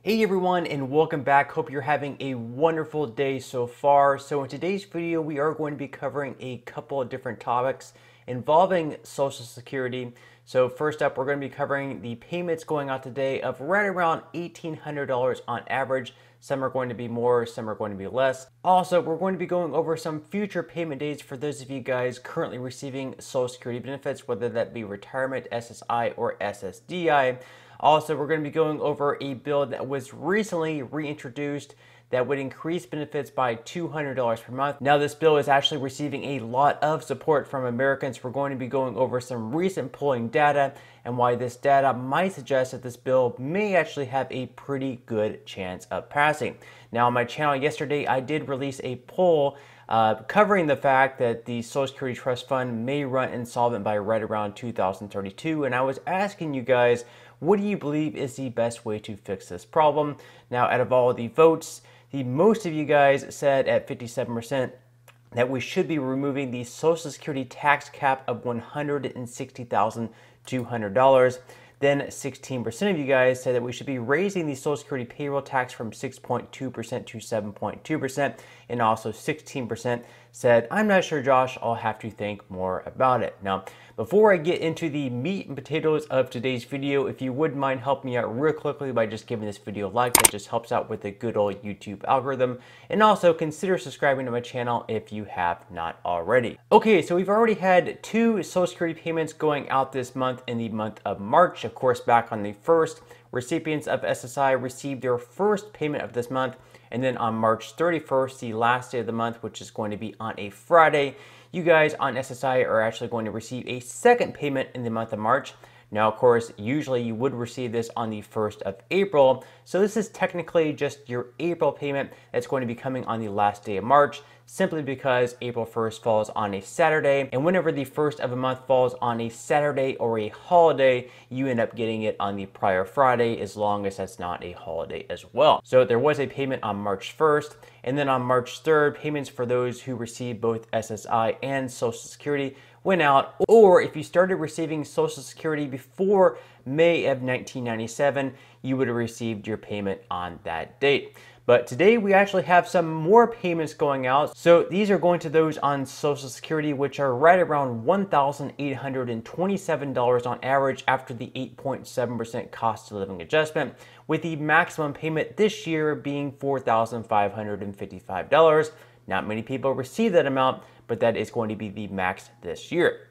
Hey everyone, and welcome back. Hope you're having a wonderful day so far. So in today's video, we are going to be covering a couple of different topics involving Social Security. So first up, we're going to be covering the payments going out today of right around $1,800 on average. Some are going to be more, some are going to be less. Also, we're going to be going over some future payment dates for those of you guys currently receiving Social Security benefits, whether that be retirement, SSI, or SSDI. Also, we're going to be going over a bill that was recently reintroduced that would increase benefits by $200 per month. Now, this bill is actually receiving a lot of support from Americans. We're going to be going over some recent polling data and why this data might suggest that this bill may actually have a pretty good chance of passing. Now, on my channel yesterday, I did release a poll covering the fact that the Social Security Trust Fund may run insolvent by right around 2032, and I was asking you guys, what do you believe is the best way to fix this problem? Now, out of all of the votes, most of you guys said at 57% that we should be removing the Social Security tax cap of $160,200. Then 16% of you guys said that we should be raising the Social Security payroll tax from 6.2% to 7.2%. And also 16% said, I'm not sure, Josh, I'll have to think more about it. Now, before I get into the meat and potatoes of today's video, if you wouldn't mind helping me out real quickly by just giving this video a like, that just helps out with the good old YouTube algorithm. And also consider subscribing to my channel if you have not already. Okay, so we've already had 2 Social Security payments going out this month in the month of March. Of course, back on the 1st, recipients of SSI received their first payment of this month. And then on March 31st, the last day of the month, which is going to be on a Friday, you guys on SSI are actually going to receive a second payment in the month of March. Now, of course, usually you would receive this on the 1st of April. So this is technically just your April payment that's going to be coming on the last day of March, simply because April 1st falls on a Saturday. And whenever the 1st of a month falls on a Saturday or a holiday, you end up getting it on the prior Friday, as long as that's not a holiday as well. So there was a payment on March 1st. And then on March 3rd, payments for those who received both SSI and Social Security went out, or if you started receiving Social Security before May of 1997, you would have received your payment on that date. But today we actually have some more payments going out. So these are going to those on Social Security, which are right around $1,827 on average after the 8.7% cost of living adjustment, with the maximum payment this year being $4,555. Not many people receive that amount, but that is going to be the max this year.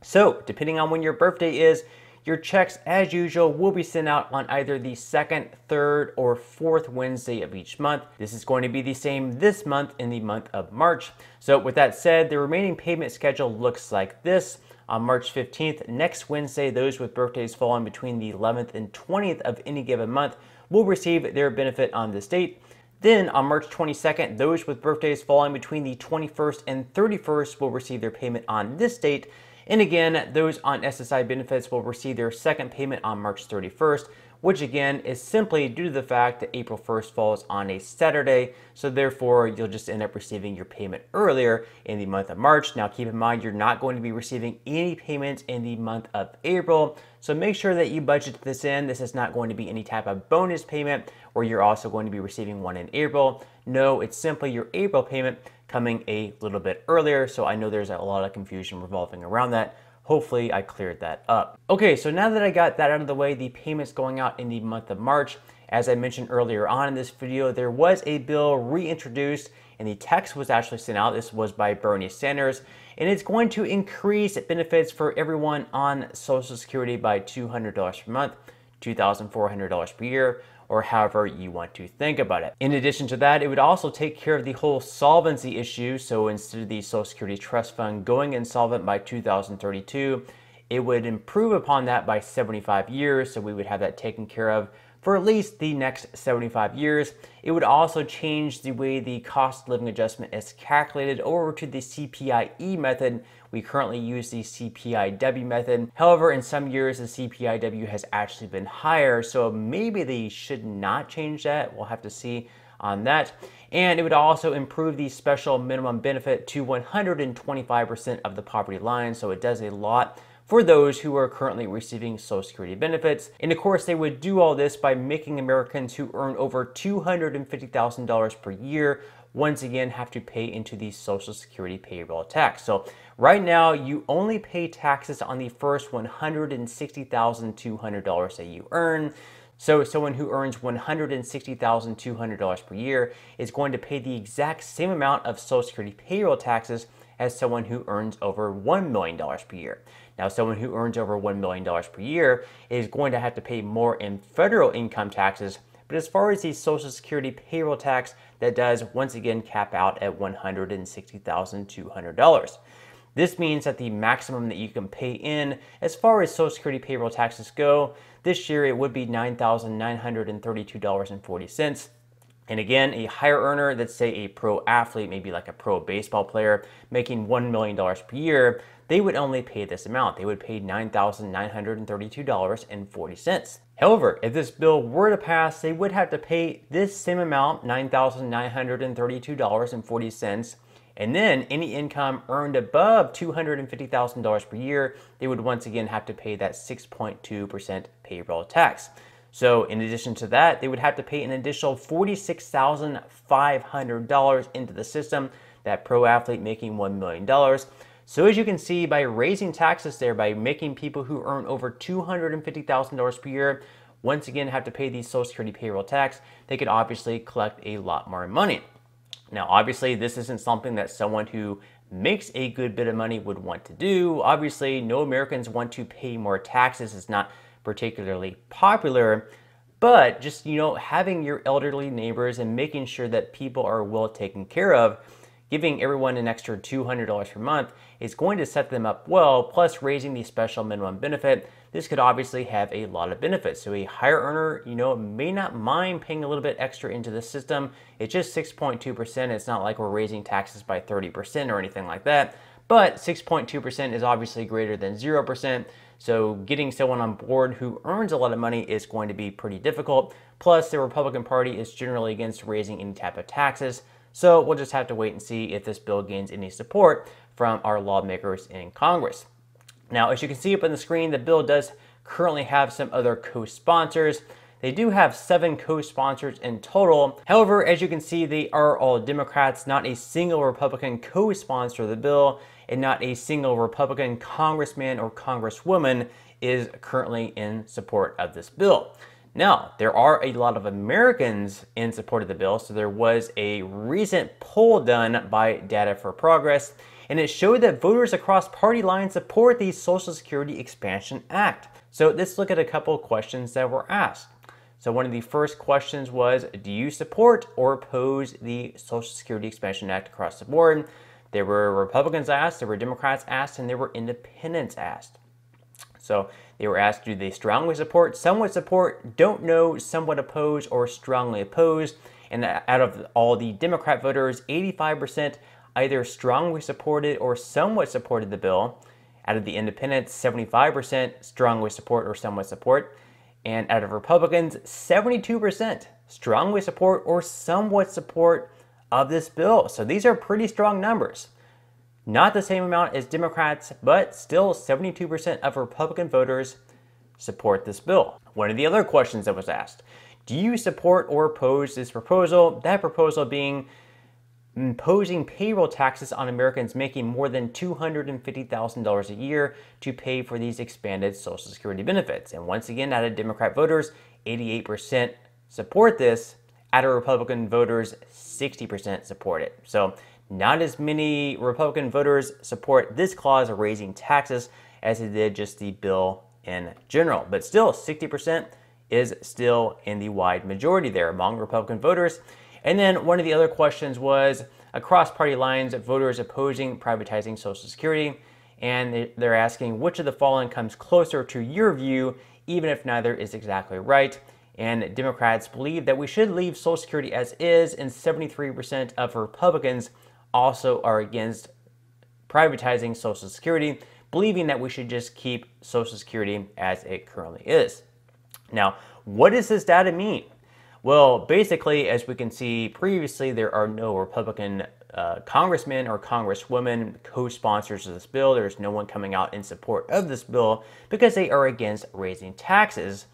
So depending on when your birthday is, your checks, as usual, will be sent out on either the 2nd, 3rd, or 4th Wednesday of each month. This is going to be the same this month in the month of March. So with that said, the remaining payment schedule looks like this. On March 15th, next Wednesday, those with birthdays falling between the 11th and 20th of any given month will receive their benefit on this date. Then on March 22nd, those with birthdays falling between the 21st and 31st will receive their payment on this date. And again, those on SSI benefits will receive their second payment on March 31st, which again is simply due to the fact that April 1st falls on a Saturday. So therefore, you'll just end up receiving your payment earlier in the month of March. Now, keep in mind, you're not going to be receiving any payments in the month of April. So make sure that you budget this in. This is not going to be any type of bonus payment where you're also going to be receiving one in April. No, it's simply your April payment coming a little bit earlier. So I know there's a lot of confusion revolving around that. Hopefully I cleared that up. Okay, so now that I got that out of the way, the payments going out in the month of March, as I mentioned earlier on in this video, there was a bill reintroduced and the text was actually sent out. This was by Bernie Sanders, and it's going to increase benefits for everyone on Social Security by $200 per month, $2,400 per year, or however you want to think about it. In addition to that, it would also take care of the whole solvency issue. So instead of the Social Security Trust Fund going insolvent by 2032, it would improve upon that by 75 years. So we would have that taken care of for at least the next 75 years. It would also change the way the cost of living adjustment is calculated over to the CPIE method. We currently use the CPIW method. However, in some years, the CPIW has actually been higher, so maybe they should not change that. We'll have to see on that. And it would also improve the special minimum benefit to 125% of the poverty line, so it does a lot for those who are currently receiving Social Security benefits. And of course, they would do all this by making Americans who earn over $250,000 per year once again have to pay into the Social Security payroll tax. So right now, you only pay taxes on the first $160,200 that you earn. So someone who earns $160,200 per year is going to pay the exact same amount of Social Security payroll taxes as someone who earns over $1 million per year. Now, someone who earns over $1 million per year is going to have to pay more in federal income taxes. But as far as the Social Security payroll tax, that does once again cap out at $160,200. This means that the maximum that you can pay in as far as Social Security payroll taxes go, this year it would be $9,932.40. And again, a higher earner, let's say a pro athlete, maybe like a pro baseball player making $1 million per year, they would only pay this amount. They would pay $9,932.40. However, if this bill were to pass, they would have to pay this same amount, $9,932.40. And then any income earned above $250,000 per year, they would once again have to pay that 6.2% payroll tax. So in addition to that, they would have to pay an additional $46,500 into the system, that pro athlete making $1 million. So as you can see, by raising taxes there, by making people who earn over $250,000 per year once again have to pay the Social Security payroll tax, they could obviously collect a lot more money. Now, obviously, this isn't something that someone who makes a good bit of money would want to do. Obviously, no Americans want to pay more taxes. It's not particularly popular, but just, having your elderly neighbors and making sure that people are well taken care of, giving everyone an extra $200 per month is going to set them up well, plus raising the special minimum benefit. This could obviously have a lot of benefits. So a higher earner, may not mind paying a little bit extra into the system. It's just 6.2%. It's not like we're raising taxes by 30% or anything like that. But 6.2% is obviously greater than 0%. So getting someone on board who earns a lot of money is going to be pretty difficult. Plus, the Republican Party is generally against raising any type of taxes. So we'll just have to wait and see if this bill gains any support from our lawmakers in Congress. Now, as you can see up on the screen, the bill does currently have some other co-sponsors. They do have 7 co-sponsors in total. However, as you can see, they are all Democrats. Not a single Republican co-sponsor of the bill, and not a single Republican congressman or congresswoman is currently in support of this bill. Now, there are a lot of Americans in support of the bill. So there was a recent poll done by Data for Progress, and it showed that voters across party lines support the Social Security Expansion Act. So let's look at a couple of questions that were asked. So one of the first questions was, do you support or oppose the Social Security Expansion Act across the board? There were Republicans asked, there were Democrats asked, and there were independents asked. So they were asked, do they strongly support, somewhat support, don't know, somewhat oppose, or strongly oppose? And out of all the Democrat voters, 85% either strongly supported or somewhat supported the bill. Out of the independents, 75% strongly support or somewhat support. And out of Republicans, 72% strongly support or somewhat support of this bill. So these are pretty strong numbers. Not the same amount as Democrats, but still 72% of Republican voters support this bill. One of the other questions that was asked, do you support or oppose this proposal? That proposal being imposing payroll taxes on Americans making more than $250,000 a year to pay for these expanded Social Security benefits. And once again, out of Democrat voters, 88% support this. Out of Republican voters, 60% support it. So not as many Republican voters support this clause of raising taxes as they did just the bill in general. But still, 60% is still in the wide majority there among Republican voters. And then one of the other questions was, across party lines, voters opposing privatizing Social Security. And they're asking, which of the following comes closer to your view, even if neither is exactly right? And Democrats believe that we should leave Social Security as is, and 73% of Republicans also are against privatizing Social Security, believing that we should just keep Social Security as it currently is. Now, what does this data mean? Well, basically, as we can see previously, there are no Republican congressmen or congresswomen, co-sponsors of this bill. There's no one coming out in support of this bill because they are against raising taxes.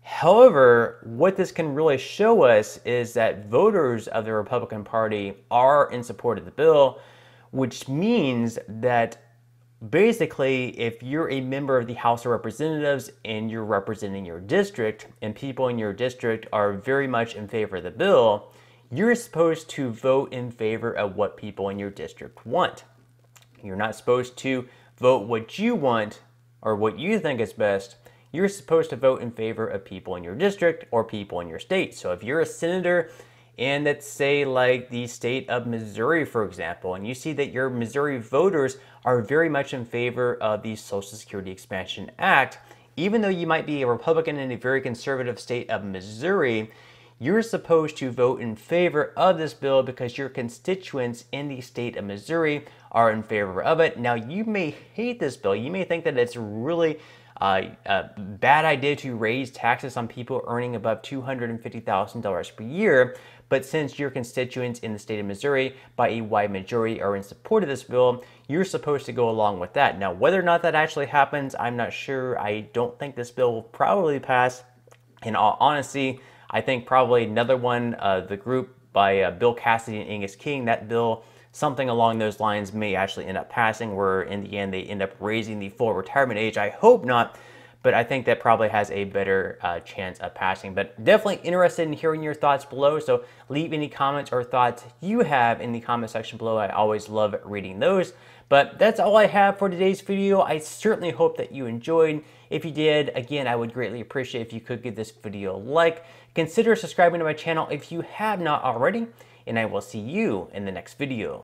However, what this can really show us is that voters of the Republican Party are in support of the bill, which means that basically, if you're a member of the House of Representatives and you're representing your district and people in your district are very much in favor of the bill, you're supposed to vote in favor of what people in your district want. You're not supposed to vote what you want or what you think is best. You're supposed to vote in favor of people in your district or people in your state. So if you're a senator in, let's say, like the state of Missouri, for example, and you see that your Missouri voters are very much in favor of the Social Security Expansion Act, even though you might be a Republican in a very conservative state of Missouri, you're supposed to vote in favor of this bill because your constituents in the state of Missouri are in favor of it. Now, you may hate this bill. You may think that it's really a bad idea to raise taxes on people earning above $250,000 per year, but since your constituents in the state of Missouri by a wide majority are in support of this bill, you're supposed to go along with that. Now, whether or not that actually happens, I'm not sure. I don't think this bill will probably pass. In all honesty, I think probably another one, the group by Bill Cassidy and Angus King, that bill, something along those lines may actually end up passing, where in the end they end up raising the full retirement age. I hope not, but I think that probably has a better chance of passing. But definitely interested in hearing your thoughts below, so leave any comments or thoughts you have in the comment section below. I always love reading those. But that's all I have for today's video. I certainly hope that you enjoyed. If you did, again, I would greatly appreciate if you could give this video a like. Consider subscribing to my channel if you have not already, and I will see you in the next video.